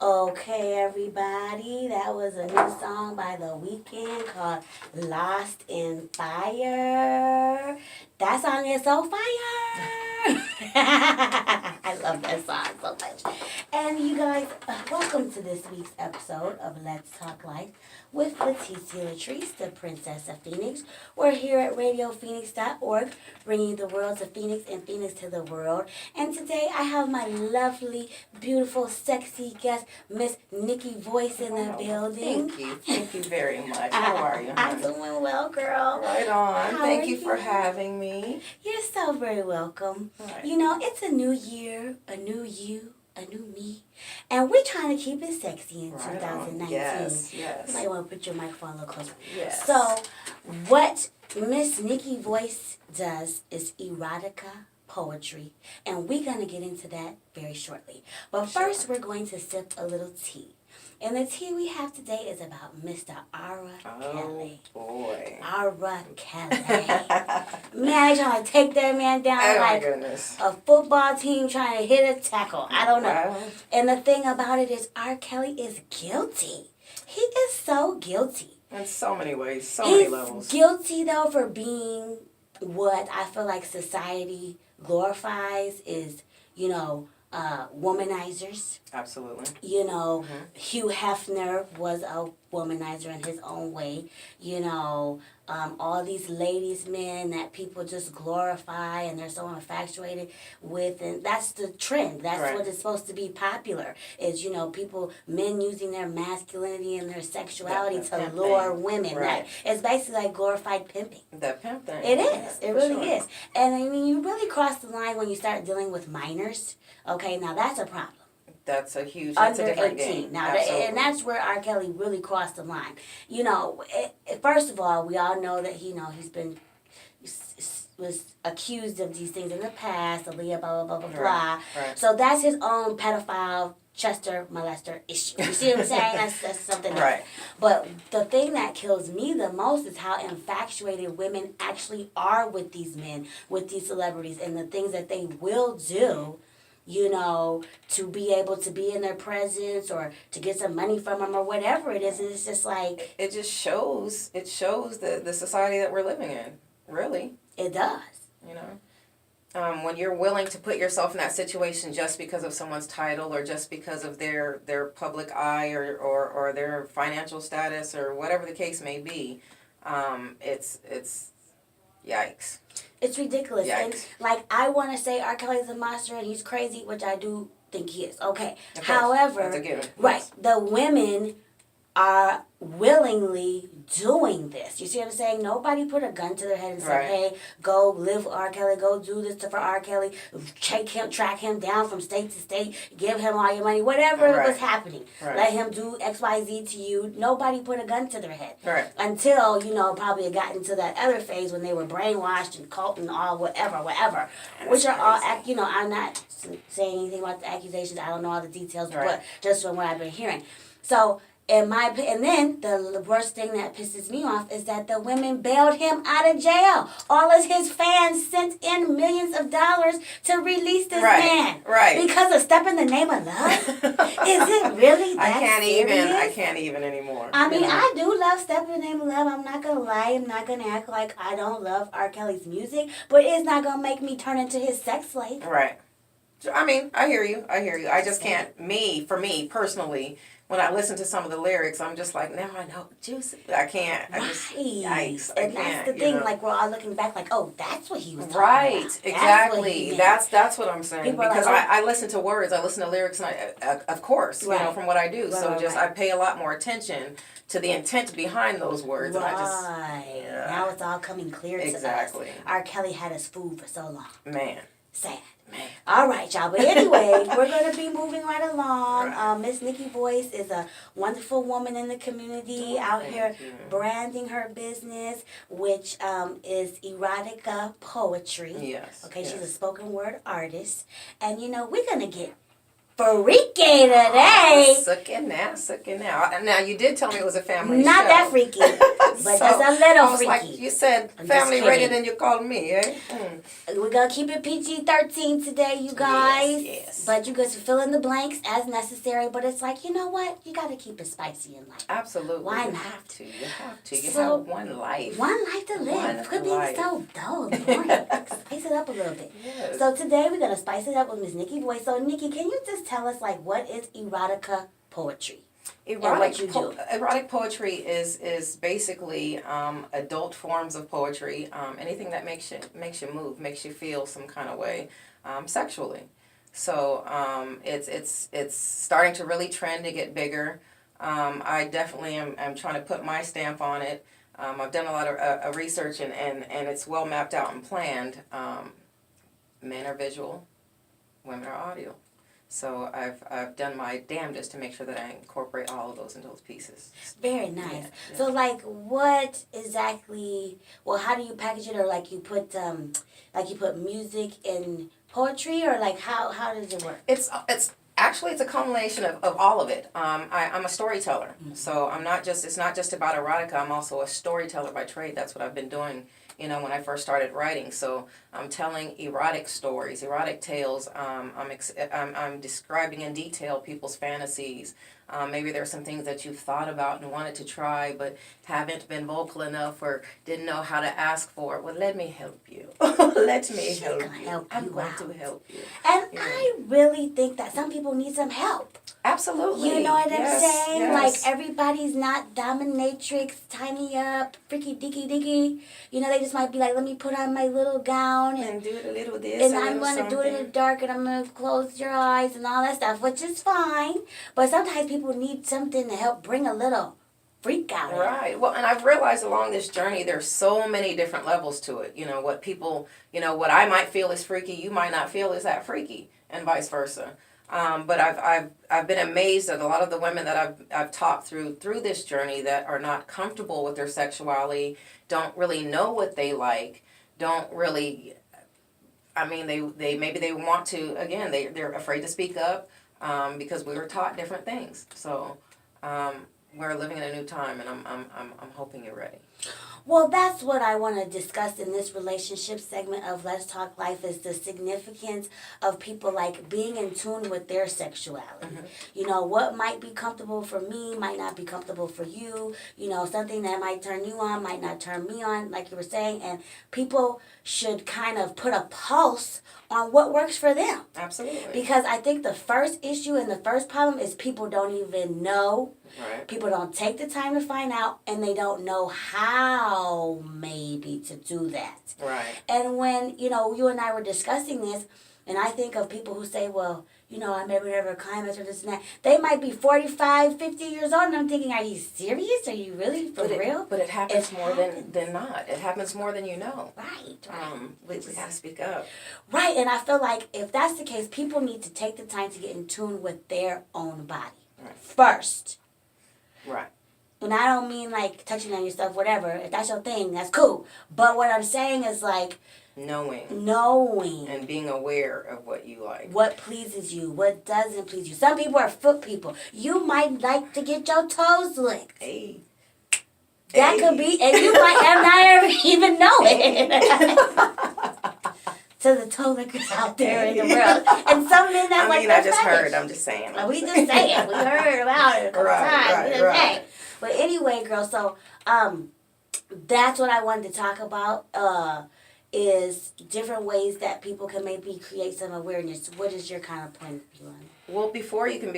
Okay, everybody, that was a new song by The Weeknd called Lost in Fire. That song is so fire. I love that song so much. And you guys, welcome to this week's episode of Let's Talk Life with Leticia Latrice, the Princess of Phoenix. We're here at RadioPhoenix.org, bringing the world to Phoenix and Phoenix to the world. And today I have my lovely, beautiful, sexy guest, Miss Nikki Voice in the building. Thank you very much. How are you? I'm doing well, girl. Right on. Thank you for you? having me. You're so very welcome. Right. You know, it's a new year, a new you, a new me, and we're trying to keep it sexy in 2019. Yes. You might want to put your microphone a little closer. Yes. So, what Miss Nikki Voice does is erotica poetry, and we're going to get into that very shortly. But first, we're going to sip a little tea. And the tea we have today is about Mr. Ara Kelly. Boy. Ara Kelly. Man, they trying to take that man down My like goodness. a football team trying to hit a tackle. I don't know. Wow. And the thing about it is R. Kelly is guilty. He is so guilty. In so many ways, so many He's levels. guilty, though, for being what I feel like society glorifies is, womanizers. Absolutely. Hugh Hefner was a womanizer in his own way. All these ladies, men that people just glorify and they're so infatuated with, and that's the trend. That's right. what is supposed to be popular. Is men using their masculinity and their sexuality to lure women. Right. It's basically like glorified pimping. The pimp thing. It is. Yeah, It really sure. is. And I mean, you really cross the line when you start dealing with minors. Okay, now that's a problem. That's a Under different 18. game. Now, Absolutely. and that's where R. Kelly really crossed the line. First of all, we all know that he's been was accused of these things in the past, Aaliyah, blah, blah, blah, blah, blah. Right. So that's his own pedophile, Chester molester issue. You see what I'm saying? That's something else. Right. But the thing that kills me the most is how infatuated women actually are with these men, with these celebrities, and the things that they will do, to be able to be in their presence or to get some money from them or whatever it is. And it's just like... It just shows, the society that we're living in, really. It does. When you're willing to put yourself in that situation just because of someone's title or just because of their public eye or their financial status or whatever the case may be, it's yikes. It's ridiculous. Yikes. And, I want to say R. Kelly's a monster and he's crazy, which I do think he is. Okay. Of course. However, That's a given. right, the women are willingly doing this. You see what I'm saying? Nobody put a gun to their head and said, Right. hey, go live with R. Kelly, go do this for R. Kelly, track him down from state to state, give him all your money, whatever Right. was happening. Right. Let him do XYZ to you. Nobody put a gun to their head. Right. Until, probably it got into that other phase when they were brainwashed and cult and all whatever. Which are all, I'm not saying anything about the accusations. I don't know all the details, Right. but just from what I've been hearing. So, and then the worst thing that pisses me off is that the women bailed him out of jail. All of his fans sent in millions of dollars to release this man. Right. Because of Step in the Name of Love? Is it really that serious? I can't even anymore. I mean, I do love Step in the Name of Love. I'm not going to lie. I'm not going to act like I don't love R. Kelly's music. But it's not going to make me turn into his sex slave. Right. I mean, I hear you. I just can't, for me personally, when I listen to some of the lyrics, I'm just like, now I know juice. I can't. I just, yikes. And that's the thing. Like, we're all looking back like, oh, that's what he was talking right, about. Exactly. That's what I'm saying. People because like, I listen to words, I listen to lyrics, and of course, right. From what I do. Right, so right. I pay a lot more attention to the intent behind those words. Right. And I just, Now it's all coming clear to us. Exactly. R. Kelly had us fooled for so long. Man. Sad. Man. All right, y'all. But anyway, we're going to be moving right along. Right. Miss Nikki Voice is a wonderful woman in the community out here branding her business, which is erotica poetry. Yes. Okay, yes. she's a spoken word artist. And, we're going to get freaky today. Sucking now. Now, you did tell me it was a family show. Not that freaky, but So, just a little I was freaky. like, you said I'm family just rated kidding. and you called me, eh? We're going to keep it PG-13 today, you guys. Yes. But you guys fill in the blanks as necessary. But it's like, you know what? You got to keep it spicy in life. Absolutely. Why you not? have to. You have to. You So, have one life. One life to live. One Quit life. being so dull and boring. Like, spice it up a little bit. Yes. So today we're going to spice it up with Miss Nikki Boy. So Nikki, can you just tell us, like, what is erotica poetry? Erotic poetry is basically adult forms of poetry. Anything that makes you move, makes you feel some kind of way, sexually. So it's starting to really trend to get bigger. I definitely am trying to put my stamp on it. I've done a lot of research and it's well mapped out and planned. Men are visual, women are audio. So I've done my damnedest to make sure that I incorporate all of those into those pieces. Very nice. Yeah. So like, what exactly? Well, how do you package it, or like you put music in poetry, or like how does it work? It's actually a combination of all of it. I'm a storyteller, so it's not just about erotica. I'm also a storyteller by trade. That's what I've been doing. When I first started writing, so I'm telling erotic stories, erotic tales. I'm describing in detail people's fantasies. Maybe there's some things that you've thought about and wanted to try, but haven't been vocal enough or didn't know how to ask for it. Well, let me help you. Let me help you. I'm going to help you. And I really think that some people need some help. Absolutely. You know what I'm saying? Yes. Like, everybody's not dominatrix, tiny up, freaky dicky dicky. They just might be like, let me put on my little gown and do it a little this and a I'm little going to do it in the dark and I'm going to close your eyes and all that stuff, which is fine. But sometimes people need something to help bring a little freak out. Right. Well, and I've realized along this journey, there's so many different levels to it. What people, what I might feel is freaky, you might not feel is that freaky, and vice versa. But I've been amazed at a lot of the women that I've taught through this journey that are not comfortable with their sexuality, don't really know what they like, don't really. I mean, they maybe they want to. Again, they're afraid to speak up because we were taught different things. So we're living in a new time, and I'm hoping you're ready. Well, that's what I want to discuss in this relationship segment of Let's Talk Life, is the significance of people like being in tune with their sexuality. Mm-hmm. What might be comfortable for me might not be comfortable for you. Something that might turn you on might not turn me on, like you were saying. And people should kind of put a pulse on what works for them. Absolutely. Because I think the first issue and the first problem is people don't even know. Right. People don't take the time to find out, and they don't know how maybe to do that. Right. And when, you and I were discussing this, and I think of people who say, well, I never climax or this and that. They might be 45, 50 years old, and I'm thinking, are you serious? Are you really for real? But it happens more than not. It happens more than you know. Right. We got to speak up. Right, and I feel like if that's the case, people need to take the time to get in tune with their own body first. Right. And I don't mean like touching on yourself, whatever. If that's your thing, that's cool. But what I'm saying is like knowing and being aware of what you like, what pleases you, what doesn't please you. Some people are foot people. You might like to get your toes licked. Hey. That could be, and you might have not ever even know it. To the toe lickers out there in the world. And some men that like that. I just heard. I'm just saying. We just saying. We heard about it a couple times. Right. But anyway, girl, so that's what I wanted to talk about, is different ways that people can maybe create some awareness. What is your kind of point of view on it? Well, before you can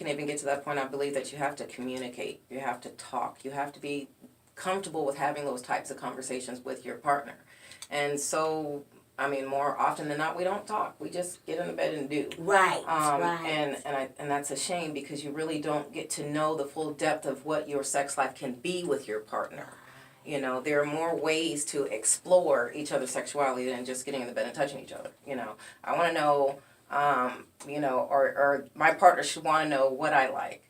even get to that point, I believe that you have to communicate. You have to talk. You have to be comfortable with having those types of conversations with your partner. And so, more often than not, we don't talk. We just get in the bed and do. Right, right. And that's a shame, because you really don't get to know the full depth of what your sex life can be with your partner. There are more ways to explore each other's sexuality than just getting in the bed and touching each other. I want to know, or my partner should want to know what I like.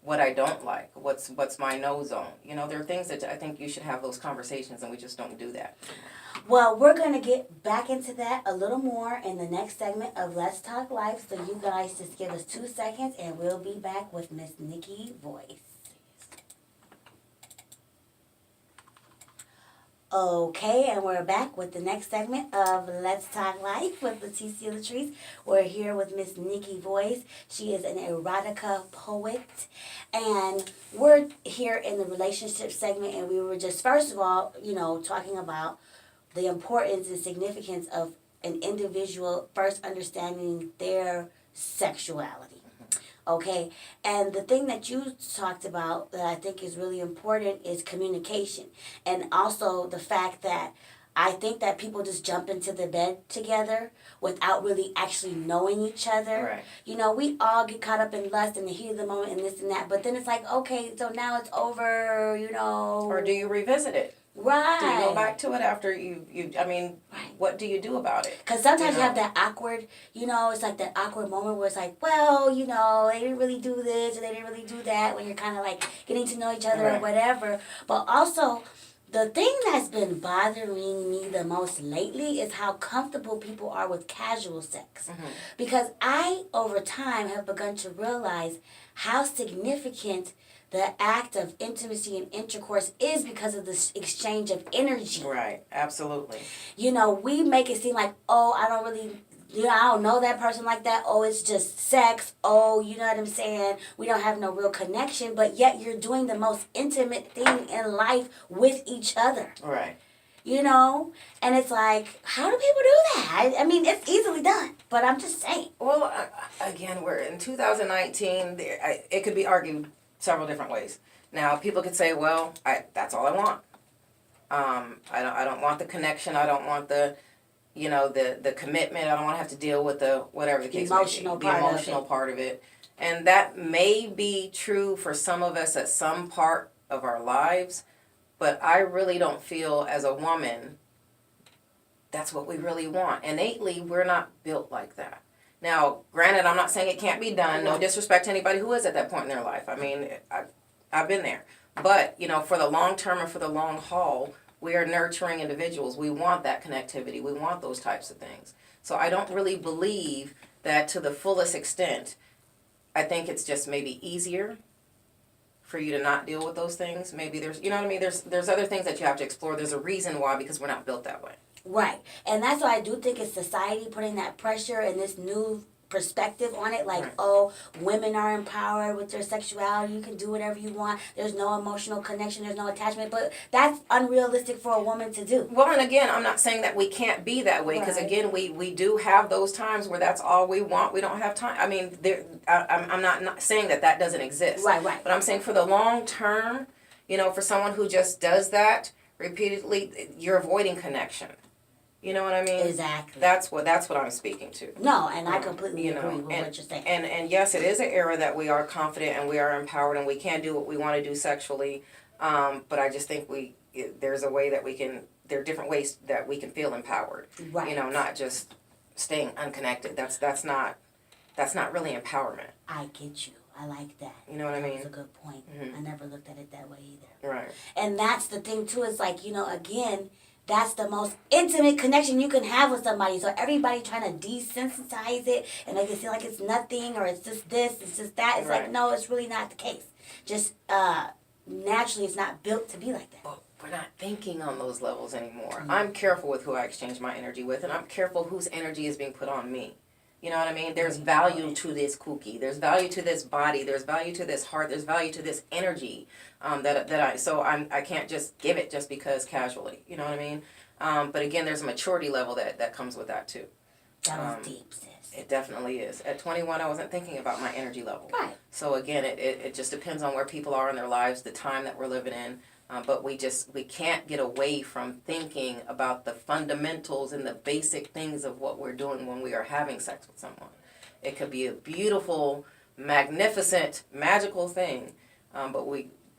what I don't like, what's my no zone. You know, there are things that I think you should have those conversations, and we just don't do that. Well, we're going to get back into that a little more in the next segment of Let's Talk Life. So you guys just give us 2 seconds and we'll be back with Miss Nikki Voice. Okay, and we're back with the next segment of Let's Talk Life with Leticia Latrice. We're here with Miss Nikki Voice. She is an erotica poet. And we're here in the relationship segment, and we were just, first of all, talking about the importance and significance of an individual first understanding their sexuality. Okay, and the thing that you talked about that I think is really important is communication, and also the fact that I think that people just jump into the bed together without really actually knowing each other. Right. We all get caught up in lust and the heat of the moment and this and that, but then it's like, okay, so now it's over, Or do you revisit it? Right. Do you go back to it after right. What do you do about it? Because sometimes you have that awkward, it's like that awkward moment where it's like, well, they didn't really do this or they didn't really do that, when you're kind of like getting to know each other Right. or whatever. But also, the thing that's been bothering me the most lately is how comfortable people are with casual sex. Mm-hmm. Because I, over time, have begun to realize how significant the act of intimacy and intercourse is because of this exchange of energy. Right, absolutely. We make it seem like, oh, I don't really, I don't know that person like that. Oh, it's just sex. Oh, you know what I'm saying? We don't have no real connection, but yet you're doing the most intimate thing in life with each other. Right. And it's like, how do people do that? I mean, it's easily done, but I'm just saying. Well, again, we're in 2019. It could be argued several different ways. Now, people could say, well, that's all I want. I don't want the connection. I don't want the commitment. I don't want to have to deal with the whatever the case may be. The emotional part of it. And that may be true for some of us at some part of our lives, but I really don't feel as a woman that's what we really want. Innately, we're not built like that. Now, granted, I'm not saying it can't be done. No disrespect to anybody who is at that point in their life. I mean, I've been there. But, for the long term and for the long haul, we are nurturing individuals. We want that connectivity. We want those types of things. So I don't really believe that to the fullest extent. I think it's just maybe easier for you to not deal with those things. Maybe there's, you know what I mean? There's other things that you have to explore. There's a reason why, because we're not built that way. Right. And that's why I do think it's society putting that pressure and this new perspective on it. Like, right. Oh, women are empowered with their sexuality. You can do whatever you want. There's no emotional connection. There's no attachment. But that's unrealistic for a woman to do. Well, and again, I'm not saying that we can't be that way. Because, again, we do have those times where that's all we want. We don't have time. I mean, I'm not saying that doesn't exist. Right. But I'm saying for the long term, for someone who just does that repeatedly, you're avoiding connection. You know what I mean? Exactly. That's what I'm speaking to. No, and I completely agree with what you're saying. And yes, it is an era that we are confident and we are empowered and we can do what we want to do sexually. But I just think there's a way that there are different ways that we can feel empowered. Right. Not just staying unconnected. That's not really empowerment. I get you. I like that. You know what I mean? That's a good point. Mm-hmm. I never looked at it that way either. Right. And that's the thing too, is like, again, that's the most intimate connection you can have with somebody. So everybody trying to desensitize it and make it seem like it's nothing or it's just this, it's just that. It's right. like, no, it's really not the case. Just naturally, it's not built to be like that. Well, we're not thinking on those levels anymore. Mm-hmm. I'm careful with who I exchange my energy with, and I'm careful whose energy is being put on me. You know what I mean? There's value to this cookie. There's value to this body. There's value to this heart. There's value to this energy I can't just give it just because casually. You know what I mean? But again, there's a maturity level that comes with that too. That was deep, sis. It definitely is. At 21, I wasn't thinking about my energy level. Right. So again, it just depends on where people are in their lives, the time that we're living in. But we can't get away from thinking about the fundamentals and the basic things of what we're doing when we are having sex with someone. It could be a beautiful, magnificent, magical thing, but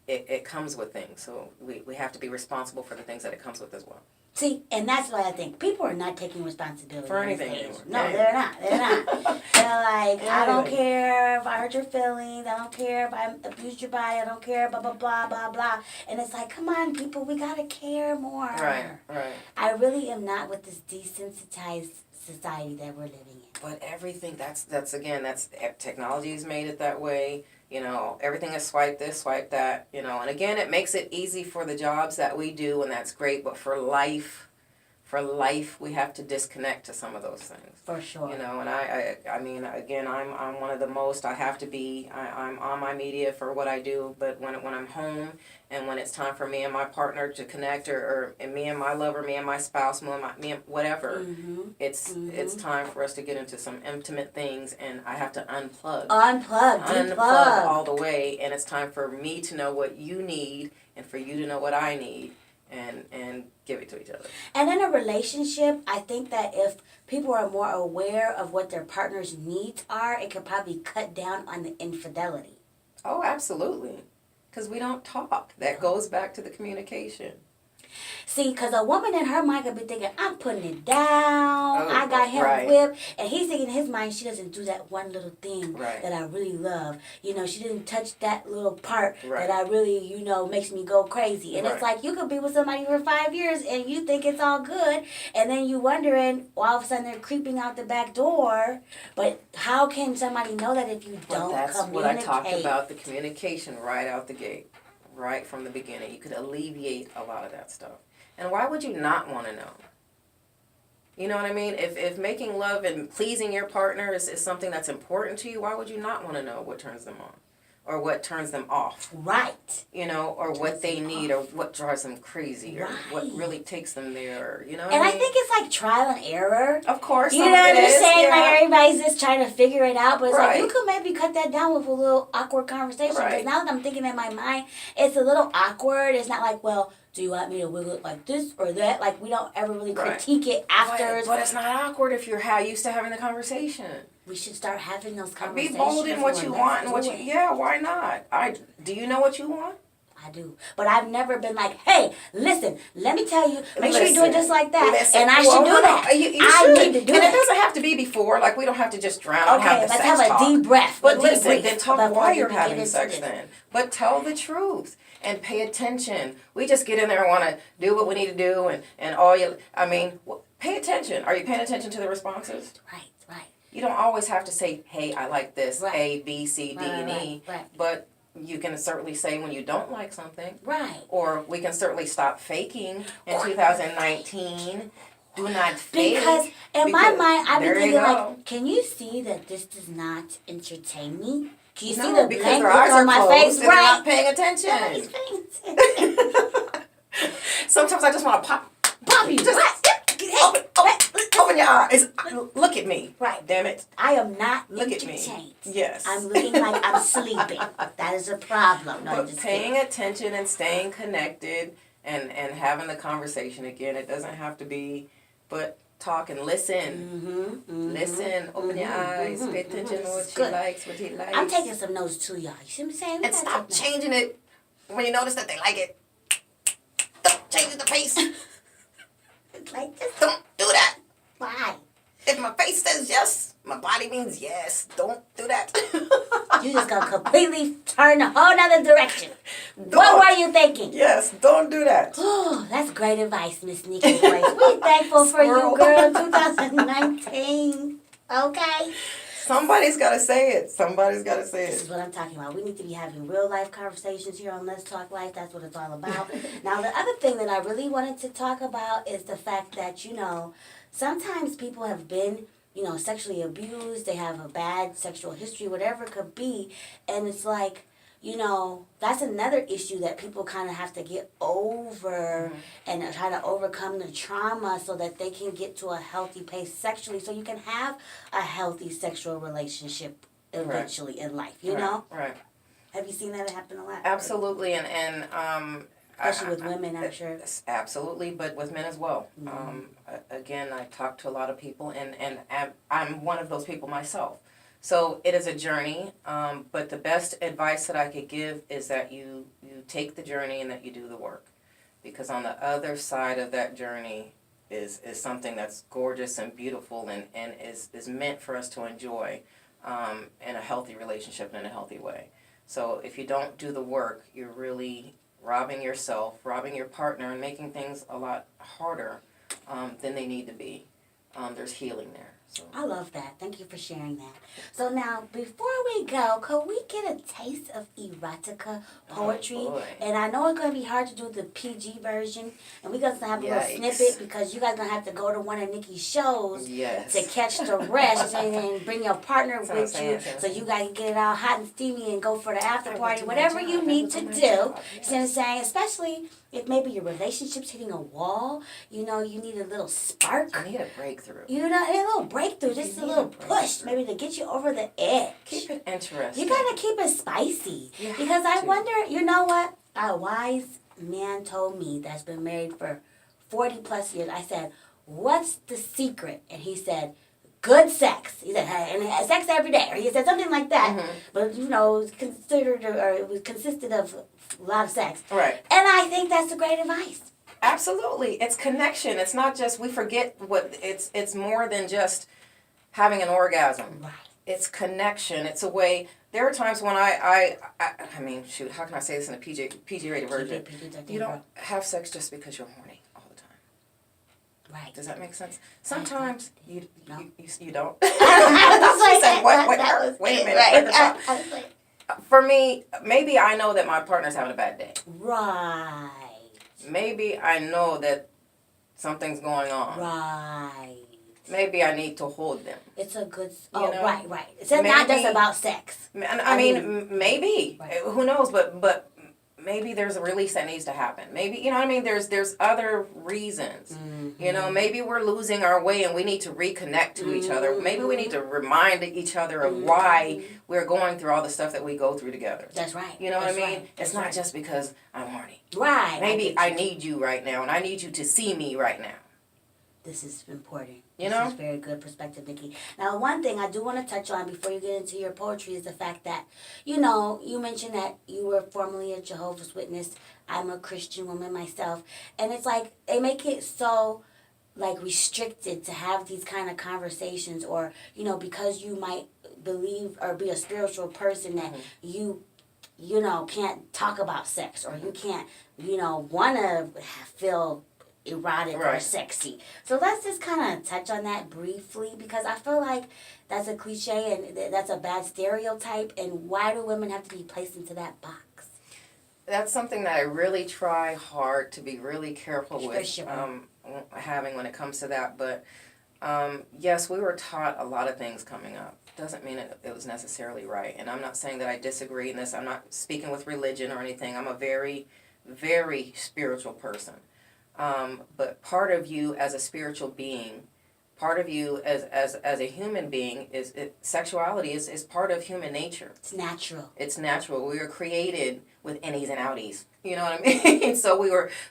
it comes with things. So we have to be responsible for the things that it comes with as well. See, and that's what I think. People are not taking responsibility For these anything days. anymore. No, Yeah. they're not. They're not. They're like, I don't Anything. care if I hurt your feelings. I don't care if I abused your body. I don't care, blah, blah, blah, blah, blah. And it's like, come on, people, we got to care more. Right. I really am not with this desensitized society that we're living in. But everything, that's technology's made it that way. You know, everything is swipe this, swipe that, you know. And again, it makes it easy for the jobs that we do, and that's great. But for life, we have to disconnect to some of those things. For sure. You know, and I mean, again, I'm one of the most, I have to be, I'm on my media for what I do, but when I'm home and when it's time for me and my partner to connect, or and me and my lover, me and my spouse, me and whatever, it's time for us to get into some intimate things, and I have to unplug all the way, and it's time for me to know what you need and for you to know what I need. And give it to each other. And in a relationship, I think that if people are more aware of what their partner's needs are, it could probably cut down on the infidelity. Oh, absolutely. Because we don't talk. That goes back to the communication. See, because a woman in her mind could be thinking, I'm putting it down, I got him whipped. And he's thinking in his mind, she doesn't do that one little thing that I really love. You know, she didn't touch that little part that I really, you know, makes me go crazy. And it's like, you could be with somebody for 5 years and you think it's all good. And then you wondering, all of a sudden they're creeping out the back door. But how can somebody know that if you don't that's communicate? what I talked about, the communication right out the gate. Right from the beginning. You could alleviate a lot of that stuff. And why would you not want to know? You know what I mean? If making love and pleasing your partner is something that's important to you, why would you not want to know what turns them on? Or what turns them off? Right. You know, or what they need, or what drives them crazy, or what really takes them there, you know what and I mean? I think it's like trial and error. Of course. You know what I'm saying? Like everybody's just trying to figure it out, but it's like you could maybe cut that down with a little awkward conversation. Because now that I'm thinking in my mind, it's a little awkward. It's not like, well, do you want me to wiggle it like this or that? Like we don't ever really critique it after. But it's not awkward if you're used to having the conversation. We should start having those conversations. Be bold in what you want and what you. Yeah, why not? Do you know what you want? I do. But I've never been like, hey, listen, let me tell you, make sure you do it just like that. And I should do that. I need to do that. And it doesn't have to be before. Like, we don't have to just drown and have the sex talk. Okay, let's have a deep breath. But listen, then talk why you're having sex then. But tell the truth and pay attention. We just get in there and want to do what we need to do and all you, I mean, pay attention. Are you paying attention to the responses? Right. You don't always have to say, hey, I like this, A, B, C, D, and E. But you can certainly say when you don't like something. Right. Or we can certainly stop faking in 2019. Do not fake. Because in my mind, I've been thinking like, can you see that this does not entertain me? Can you see the blank look on my face? They're not paying attention. Nobody's paying attention. Sometimes I just want to pop you. Open your eyes. Look at me. Right. Damn it. I am not Look entertained. at me. Yes. I'm looking like I'm sleeping. That is a problem. No, but paying attention and staying connected and having the conversation again. It doesn't have to be, but talk and listen. Listen. Open your eyes. Pay attention to what she likes, what he likes. I'm taking some notes too, y'all. You see what I'm saying? And stop changing it when you notice that they like it. Don't change the face. Like this. Don't do that. Why? If my face says yes, my body means yes. Don't do that. You just gonna completely turn a whole nother direction. What were you thinking? Yes, don't do that. Oh, that's great advice, Miss Nikki. We're thankful for you, girl. 2019. Okay. Somebody's got to say it. This is what I'm talking about. We need to be having real life conversations here on Let's Talk Life. That's what it's all about. Now, the other thing that I really wanted to talk about is the fact that, you know, sometimes people have been, you know, sexually abused. They have a bad sexual history, whatever it could be. And it's like, you know, that's another issue that people kind of have to get over and try to overcome the trauma so that they can get to a healthy pace sexually so you can have a healthy sexual relationship eventually in life, you know? Right. Have you seen that happen a lot? Absolutely, and especially with women, I'm sure. Absolutely, but with men as well. Again, I talk to a lot of people, and I'm one of those people myself. So it is a journey, but the best advice that I could give is that you take the journey and that you do the work. because on the other side of that journey is something that's gorgeous and beautiful and is meant for us to enjoy in a healthy relationship and in a healthy way. So if you don't do the work, you're really robbing yourself, robbing your partner, and making things a lot harder than they need to be. There's healing there. So. I love that. Thank you for sharing that. So now, before we go, could we get a taste of erotica poetry? Oh, and I know it's going to be hard to do the PG version, and we're going to have a little Yikes. snippet because you guys going to have to go to one of Nikki's shows Yes. to catch the rest and bring your partner with you so you guys can get it all hot and steamy and go for the after party, whatever you need to do. You know what I'm saying? Especially if maybe your relationship's hitting a wall, you know, you need a little spark. You need a breakthrough. You know, a little breakthrough, just a little push, maybe to get you over the edge. Keep it interesting. You gotta keep it spicy. You Because I have to. wonder, you know what? A wise man told me that's been married for 40 plus years. I said, what's the secret? And he said, good sex. He said, hey, and sex every day. Or he said something like that. Mm-hmm. But, you know, it was considered, or it was consisted of a lot of sex. Right. And I think that's a great advice. Absolutely. It's connection. It's not just, we forget what, it's more than just having an orgasm. Right. It's connection. It's a way, there are times when I mean, shoot, how can I say this in a PG rated version? You don't have sex just because you're horny all the time. Right. Does that make sense? Sometimes you No. you don't. She said, wait a minute. Right. For me, maybe I know that my partner's having a bad day. Right. Maybe I know that something's going on. Right. Maybe I need to hold them. It's a good. You know? Right. It's not just Maybe- about sex. I mean, maybe. Right. Who knows? But maybe there's a release that needs to happen. Maybe, you know what I mean? There's other reasons. Mm-hmm. You know, maybe we're losing our way and we need to reconnect to each other. Maybe we need to remind each other of why we're going through all the stuff that we go through together. That's right. You know what I That's mean? right. It's not just because I'm horny. Right. Maybe I need you right now and I need you to see me right now. This is important. You This know? is very good perspective, Nikki. Now, one thing I do want to touch on before you get into your poetry is the fact that, you know, you mentioned that you were formerly a Jehovah's Witness. I'm a Christian woman myself. And it's like, they make it so, like, restricted to have these kind of conversations, or, you know, because you might believe or be a spiritual person that you know, can't talk about sex, or you can't, you know, want to feel erotic or Right. sexy. So let's just kind of touch on that briefly, because I feel like that's a cliche and that's a bad stereotype. And why do women have to be placed into that box? That's something that I really try hard to be really careful For with sure. having when it comes to that. But yes, we were taught a lot of things coming up. Doesn't mean it was necessarily right. And I'm not saying that I disagree in this. I'm not speaking with religion or anything. I'm a very, very spiritual person. But part of you as a spiritual being, part of you as a human being sexuality is part of human nature. It's natural. It's natural. We were created with innies and outies. You know what I mean? So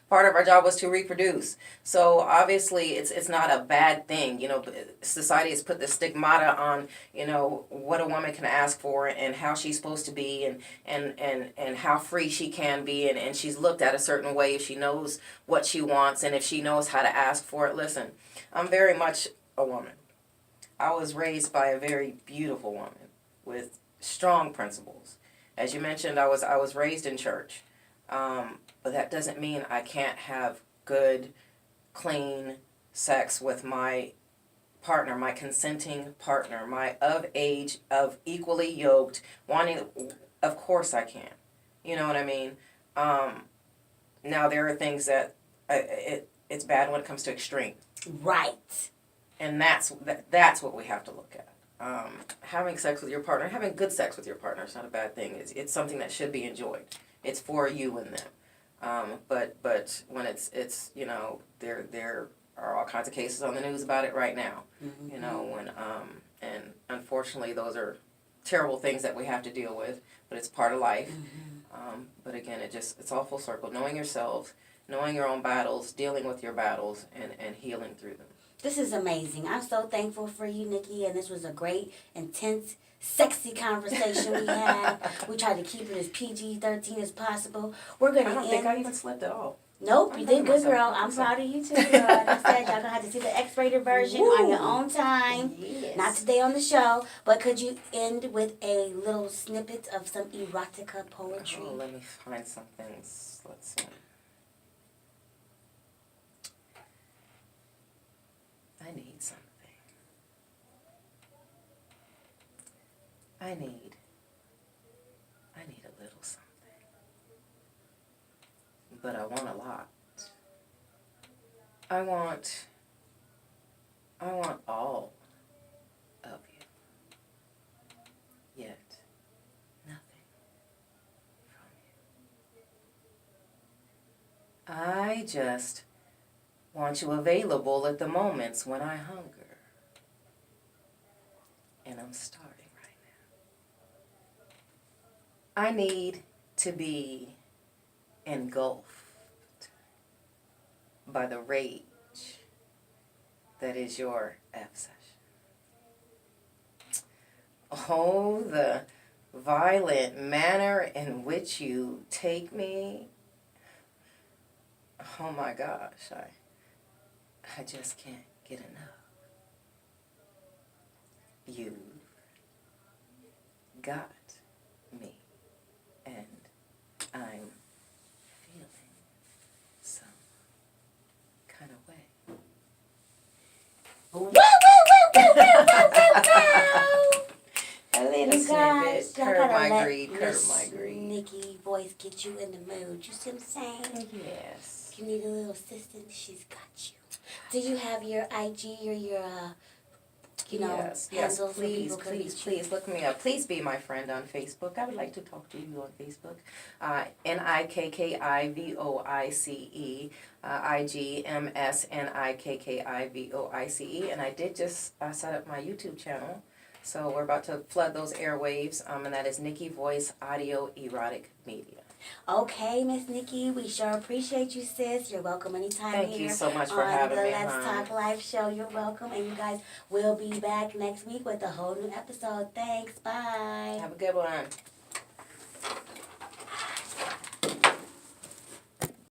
part of our job was to reproduce. So obviously it's not a bad thing. You know, society has put the stigmata on, you know, what a woman can ask for and how she's supposed to be and how free she can be, and she's looked at a certain way if she knows what she wants and if she knows how to ask for it. Listen, I'm very much a woman. I was raised by a very beautiful woman with strong principles. As you mentioned, I was raised in church. But that doesn't mean I can't have good, clean sex with my partner, my consenting partner, my of age, of equally yoked, wanting, of course I can. You know what I mean? Now there are things that it's bad when it comes to extreme. Right. And that's what we have to look at. Having sex with your partner, having good sex with your partner is not a bad thing. It's something that should be enjoyed. It's for you and them. But when it's you know, there are all kinds of cases on the news about it right now. Mm-hmm. You know, when and unfortunately those are terrible things that we have to deal with, but it's part of life. Mm-hmm. But again, it's all full circle. Knowing yourself, knowing your own battles, dealing with your battles, and healing through them. This is amazing. I'm so thankful for you, Nikki, and this was a great, intense, sexy conversation we had. We tried to keep it as PG-13 as possible. We're gonna I don't think I even slept at all. Nope, you I'm did proud of good, girl. myself. I'm proud of you too, girl. Like I said, y'all gonna have to see the X-rated version on your own time. Yes. Not today on the show, but could you end with a little snippet of some erotica poetry? Oh, let me find something. Let's see. I need something. I need a little something. But I want a lot. I want all of you. Yet nothing from you. I just want you available at the moments when I hunger. And I'm starting right now. I need to be engulfed by the rage that is your obsession. Oh, the violent manner in which you take me. Oh my gosh, I just can't get enough. You've got me, and I'm feeling some kind of way. Woo, woo, woo, woo, woo, woo, woo. A little You guys, snippet. y'all Curb gotta my let greed, curb Miss my greed. Nikki voice get you in the mood. You see what I'm saying? Yes. If you need a little assistance, she's got you. Do you have your IG or your, Yes, handles where please, people can please, reach you? please look me up. Please be my friend on Facebook. I would like to talk to you on Facebook. Nikkivoice, IGMSNIKKIVOICE. And I did just set up my YouTube channel. So we're about to flood those airwaves, and that is Nikki Voice Audio Erotic Media. Okay, Miss Nikki, we sure appreciate you, sis. You're welcome anytime Thank here you so much for on having the me, Let's hon. Talk Live show. You're welcome, and you guys will be back next week with a whole new episode. Thanks. Bye. Have a good one.